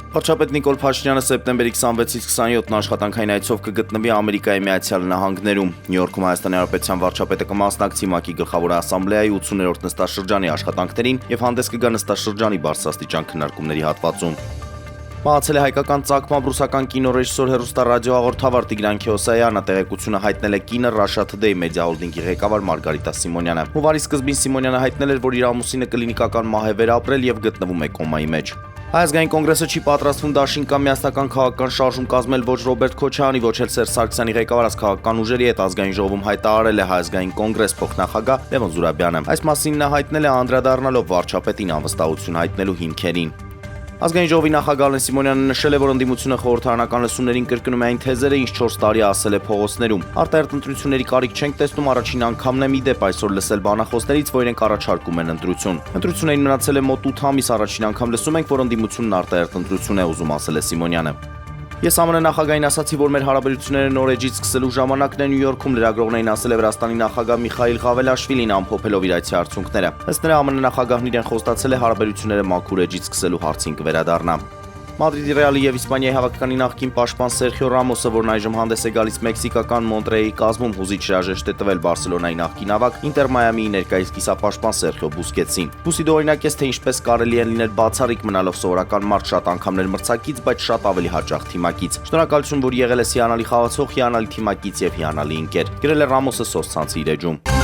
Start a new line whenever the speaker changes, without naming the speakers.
Վարչապետ Նիկոլ Փաշինյանը սեպտեմբերի 26-ից 27-ն աշխատանքային այցով կգտնվի Ամերիկայի Միացյալ Նահանգներում։ Նյու Յորքում Հայաստանի Հանրապետության վարչապետը կմասնակցի ՄԱԿ-ի գլխավոր ասամբլեայի 80-րդ նստաշրջանի աշխատանքներին եւ հանդես կգա նստաշրջանի բարձրաստիճան քննարկումների հատվածում։ Մահացել է հայկական ծագմամբ ռուսական կինոռեժիսոր հեռուստառադիոհաղորդավար Տիգրան Քեոսայանը, տեղեկությունը հայտնել է կինը Russia Today մեդիա հոլդինգի ղեկավար Մարգարիտա Սիմոնյանը։ Հունվարի սկզբին Սիմոնյանը հայտնել էր, որ իր ամուսինը կլինիկական մահ է վերապրել եւ գտնվում է կոմայի մեջ։ Հայազգային կոնգրեսը չի պատրաստվում դաշին կամ միասնական քաղաքական շարժում կազմել ոչ Ռոբերտ Քոչարյանի, ոչ էլ Սերժ Սարգսյանի ղեկավարած քաղաքական ուժերի հետ ազգային ժողովում հայտարարել է Հայազգային կոնգրես փոխնախագահ Լևոն Զուրաբյանը։ Այս մասին նա հայտնել է անդրադառնալով վարչապետին անվստահություն հայտնելու հիմքերին։ Ազգային ժողովի նախագահ Ալեն Սիմոնյանը նշել է, որ ընդդիմությունը խորհրդարանական լսումներին կրկնում է այն թեզերը, ինչ 4 տարի ասել է փողոցներում։ Արտահերթ ընտրությունների կարիք չենք տեսնում, առաջին անգամն է մի դեպ այսօր լսել բանախոսներից, որ իրենք առաջարկում են ընտրություն։ Ընտրություններին մնացել է մոտ 8 ամիս, առաջին անգամ լսում ենք, որ ընդդիմությունն արտահերթ ընտրություն է ուզում, ասել է Սիմոնյանը։ Ես ԱՄՆ նախագահին ասացի, որ մեր հարաբերությունները նոր էջից սկսելու ժամանակն է Նյու Յորքում, լրագրողներին ասել է Վրաստանի նախագահ Միխայիլ Ղավելաշվիլին, ամփոփելով իր այցի արդյունքները։ Ըստ նրա ԱՄՆ նախագահն իրեն խոստացել է հարաբերությունները մաքուր էջից սկսելու հարցին կվերադառնա։ Մադրիդի Ռեալի եւ Իսպանիայի հավաքականի նախկին պաշտպան Սերխիո Ռամոսը, որն այժմ հանդես է գալիս մեքսիկական Մոնտրեյի կազմում, հուզիչ հրաժեշտ է տվել Բարսելոնայի նախկին ավագ Ինտեր Մայամիի ներկայիս կիսապաշտպան Սերխիո Բուսկետսին։ Բուսիդը օրինակեց, թե ինչպես կարելի է լինել բացառիկ մնալով սովորական մարդ շատ անգամներ մրցակից, բայց շատ ավելի հաճախ թիմակից։ Շնորհակալություն, որ եղել ես հիանալի խաղացող, հիանալի թիմակից եւ հիանալի ընկեր, գրել է Ռամոսը սոցցանցի իր էջում։